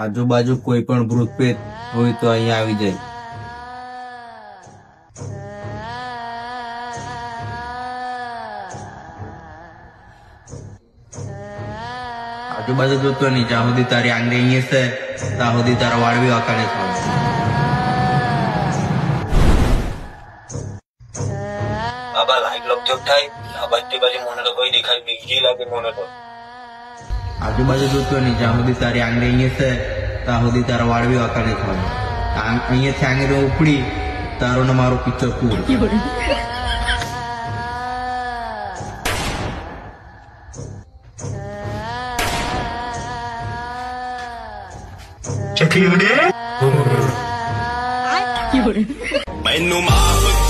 આજુબાજુ કોઈ પણ ભૂત પ્રેત હોય તો અહીંયા આવી જાય। આજુબાજુ જોતો નહીં, જ્યાં સુધી તારી આંગળી અહીંયા છે ત્યાં સુધી તારા વાળ બી વાંકાને ખાવ। બાબા લાઈટ લોક જોક થાય આ બધી બાજુ મને તો કોઈ દેખાય બીજી લાગે મને તો। આજુબાજુ જોતો નહીં, જ્યાં સુધી તારી આંગળી અહીંયા છે ત્યાં સુધી તારા વાળ બી વાંકાને ખાવ। અહીંયાથી આંગળી ઉપડી તારો ને મારો પિક્ચર કૂડ। मैनू माफ